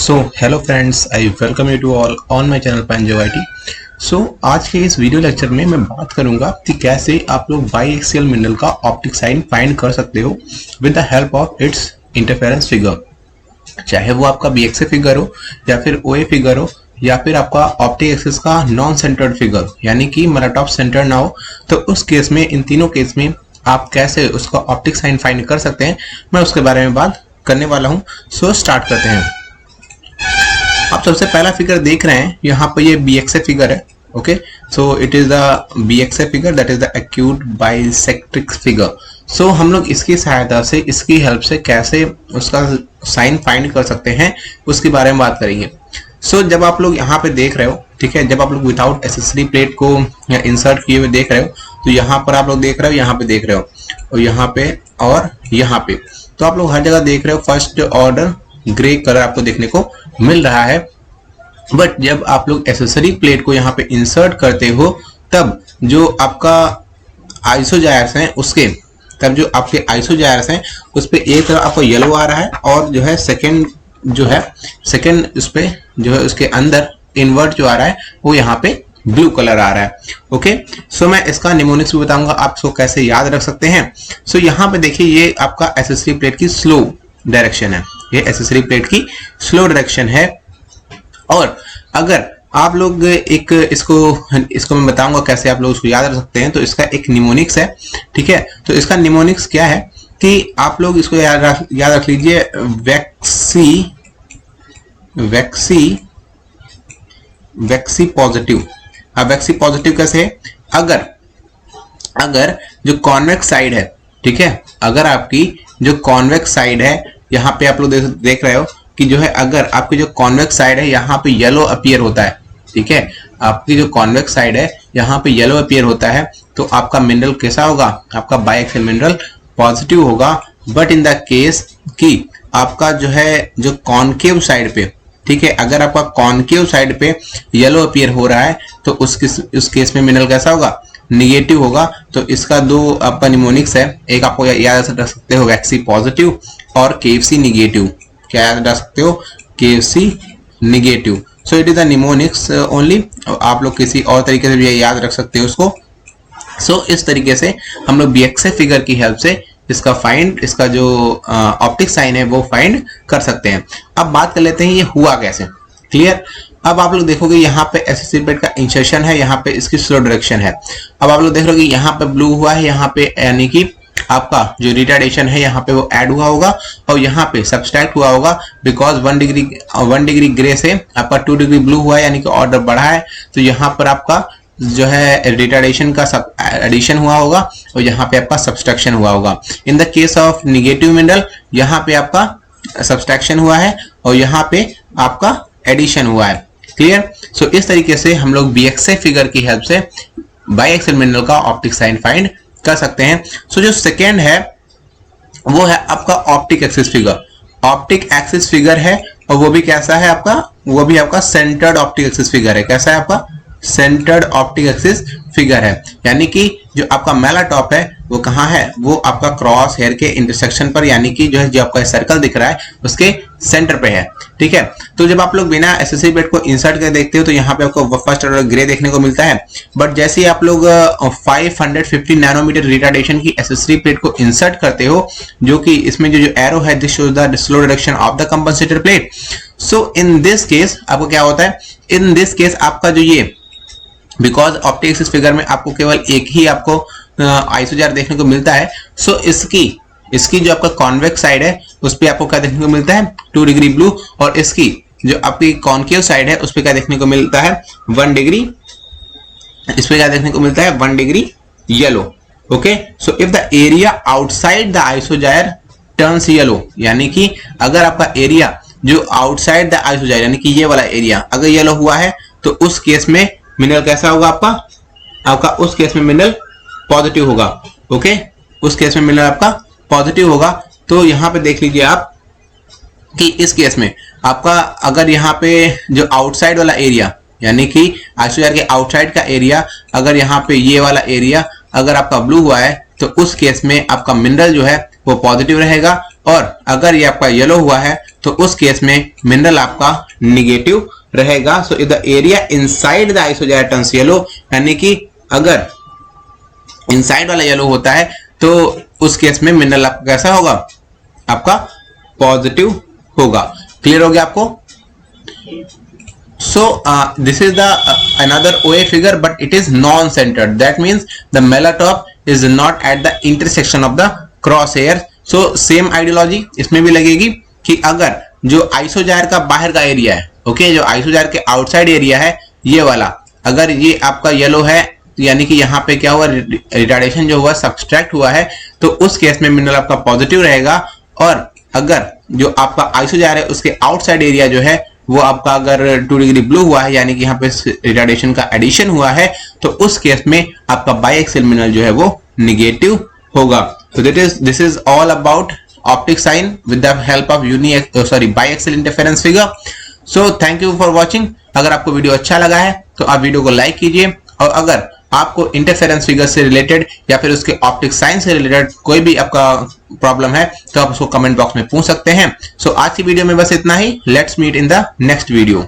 So hello friends, I welcome you to all on my channel Panjo IT। So आज के इस video lecture में मैं बात करूंगा कि कैसे आप लोग बाईएक्सियल मिनरल का ऑप्टिक साइन फाइंड कर सकते हो with the help of its interference figure. चाहे वो आपका BXA फिगर हो या फिर OA फिगर हो या फिर आपका ऑप्टिक एक्सिस का नॉन सेंटर्ड फिगर यानी कि मेलाटॉप सेंटर ना हो, तो उस केस में, इन तीनों केस में आप कैसे उसका ऑप्टिक साइन फाइंड कर सकते हैं, मैं उसके बारे में बात करने वाला हूं। सो स्टार्ट करते हैं। आप सबसे पहला फिगर देख रहे हैं, यहाँ पे ये BXA फिगर है। Okay, so it is the BXA figure, that is the acute bisectrix figure. सो हम लोग इसकी सहायता से, इसकी हेल्प से कैसे उसका साइन फाइंड कर सकते हैं उसके बारे में बात करेंगे। सो जब आप लोग यहाँ पे देख रहे हो, ठीक है, जब आप लोग विदाउट एक्सेसरी प्लेट को इंसर्ट किए हुए देख रहे हो, तो यहाँ पर आप लोग देख रहे हो, यहाँ पे देख रहे हो, और यहाँ पे और यहाँ पे, तो आप लोग हर जगह देख रहे हो फर्स्ट ऑर्डर ग्रे कलर आपको देखने को मिल रहा है। बट जब आप लोग एक्सेसरी प्लेट को यहाँ पे इंसर्ट करते हो, तब जो आपका आइसोजायर्स हैं उसके, तब जो आपके आइसोजायर्स हैं उस पे एक तरफ आपको येलो आ रहा है, और जो है सेकंड उस पे जो है उसके अंदर इन्वर्ट जो आ रहा है वो यहाँ पे ब्लू कलर आ रहा है। ओके, सो मैं इसका निमोनिक्स भी बताऊंगा आपको कैसे याद रख सकते हैं। सो यहाँ पे देखिए, ये आपका एक्सेसरी प्लेट की स्लो डायरेक्शन है, ये एक्सेसरी प्लेट की स्लो डायरेक्शन है। और अगर आप लोग इसको मैं बताऊंगा कैसे आप लोग उसको याद रख सकते हैं, तो इसका एक निमोनिक्स है, ठीक है। तो इसका निमोनिक्स क्या है कि आप लोग इसको याद रख लीजिए, वैक्सी पॉजिटिव। अब वैक्सी पॉजिटिव कैसे है? अगर जो कॉन्वेक्स साइड है, ठीक है, अगर आपकी जो कॉन्वेक्स साइड है, यहाँ पे आप लोग देख रहे हो कि जो है, अगर आपकी जो कॉन्वेक्स साइड है यहाँ पे येलो अपीयर होता है, ठीक है, आपकी जो कॉन्वेक्स साइड है यहाँ पे येलो अपीयर होता है, तो आपका मिनरल कैसा होगा? आपका बाईएक्सियल मिनरल पॉजिटिव होगा। बट इन द केस कि आपका जो है जो कॉनकेव साइड पे, ठीक है, अगर आपका कॉनकेव साइड पे येलो अपीयर हो रहा है, तो उस केस में मिनरल कैसा होगा? निगेटिव होगा। तो इसका दो आपका निमोनिक्स है, एक आपको याद रख सकते हो वैक्सी पॉजिटिव और KFC निगेटिव। क्या याद रख सकते हो? KFC negative. So it is the mnemonics only, आप लोग किसी और तरीके से भी याद रख सकते हो उसको। सो इस तरीके से हम लोग BXA फिगर की हेल्प से इसका जो ऑप्टिक साइन है वो फाइंड कर सकते हैं। अब बात कर लेते हैं ये हुआ कैसे। क्लियर? अब आप लोग देखोगे यहाँ पे एक्सेसरी प्लेट का इंसर्शन है, यहाँ पे इसकी स्लो डायरेक्शन है। अब आप लोग देख रहे हो कि यहाँ पे ब्लू हुआ है, यहाँ पे यानी कि आपका जो रिटार्डेशन है यहाँ पे वो ऐड हुआ होगा, और यहाँ पे सब्सट्रैक्ट हुआ होगा, बिकॉज 1 डिग्री ग्रे से आपका 2 डिग्री ब्लू हुआ है, यानी कि ऑर्डर बढ़ा है, तो यहाँ पर आपका जो है रिटार्डेशन का एडिशन हुआ होगा, और यहाँ पे आपका सब्सट्रैक्शन हुआ होगा। In the case of negative mineral, यहाँ पे आपका सब्सट्रैक्शन हुआ है और यहाँ पे आपका एडिशन हुआ है। क्लियर? सो इस तरीके से हम लोग BXA फिगर की हेल्प से बाईएक्सियल मिनरल का ऑप्टिक साइन फाइंड कर सकते हैं। सो जो सेकेंड है वो है आपका optic axis figure. Optic axis figure है, और वो भी कैसा है आपका? वो भी आपका सेंटर्ड ऑप्टिक एक्सिस फिगर है। कैसा है आपका? सेंटर्ड ऑप्टिक एक्सिस फिगर है, यानी कि जो आपका मेलाटॉप है वो कहाँ है? वो आपका क्रॉस हेयर के इंटरसेक्शन पर, यानी कि जो है जो आपका सर्कल दिख रहा है उसके सेंटर पे है, ठीक है। तो जब आप लोग बिना एक्सेसरी प्लेट को इंसर्ट कर देखते हो, तो यहाँ पे आपको फर्स्ट ऑर्डर ग्रे देखने को मिलता है। बट जैसे ही आप लोग 550 नैनोमीटर रिटार्डेशन की एक्सेसरी प्लेट को इंसर्ट करते हो, जो कि इसमें जो एरो है, this shows the slow direction of the compensator plate. So in this case आपको क्या होता है? इन दिस केस आपका जो ये, बिकॉज ऑप्टिक एक्सिस फिगर में आपको केवल एक ही आपको आइसोजार देखने को मिलता है, सो इसकी जो आपका कॉन्वेक्स साइड है उस पे आपको क्या देखने को मिलता है? 2 डिग्री ब्लू, और इसकी जो आपकी कॉनकेव साइड है उस पे क्या देखने को मिलता है? 1 डिग्री, इस पे क्या देखने को मिलता है? 1 degree yellow. Okay, so if the area outside the isogyre turns yellow, यानी कि अगर आपका एरिया जो आउटसाइड द आइसोजायर, यानी कि ये वाला एरिया अगर येलो हुआ है, तो उस केस में मिनरल कैसा होगा आपका? उस केस में मिनरल पॉजिटिव होगा। ओके, उस केस में मिनरल आपका पॉजिटिव होगा। तो यहाँ पे देख लीजिए आप कि इस केस में आपका अगर यहाँ पे जो आउटसाइड वाला एरिया, यानी कि आइसोजार के आउटसाइड का एरिया, अगर यहाँ पे ये वाला एरिया अगर आपका ब्लू हुआ है, तो उस केस में आपका मिनरल जो है वो पॉजिटिव रहेगा, और अगर ये आपका येलो हुआ है तो उस केस में मिनरल आपका निगेटिव रहेगा। So the area inside the isogyre turns yellow, यानी कि अगर इनसाइड वाला येलो होता है तो उस केस में मिनरल आपका कैसा होगा, आपका पॉजिटिव होगा। क्लियर हो गया आपको? So this is the another OA figure, but it is non-centered. That means the melatop is not at the intersection of the crosshairs. So same ideology इसमें भी लगेगी कि अगर जो आइसोजाइर का बाहर का एरिया है, ओके, जो आइसोजाइर के आउटसाइड एरिया है ये वाला, अगर ये आपका येलो है यानी कि यहाँ पे क्या हुआ, रिटार्डेशन जो हुआ सब्सट्रैक्ट हुआ है, तो उस केस में मिनरल आपका पॉजिटिव रहेगा। और अगर जो आपका आइसोजाइर है उसके आउटसाइड एरिया जो है वो आपका अगर 2 डिग्री ब्लू हुआ है, यानी कि यहाँ पे रिटार्डेशन का एडिशन हुआ है, तो उस केस में आपका बाइएक्सियल मिनरल जो है वो निगेटिव होगा। तो this is all about optic sign with the help of biaxial interference figure. So thank you for watching. अगर आपको वीडियो अच्छा लगा है तो आप वीडियो को लाइक कीजिए, और अगर आपको इंटरफेरेंस फिगर से रिलेटेड या फिर उसके ऑप्टिक साइंस से रिलेटेड कोई भी आपका प्रॉब्लम है तो आप उसको कमेंट बॉक्स में पूछ सकते हैं। सो आज की वीडियो में बस इतना ही। Let's meet in the next video.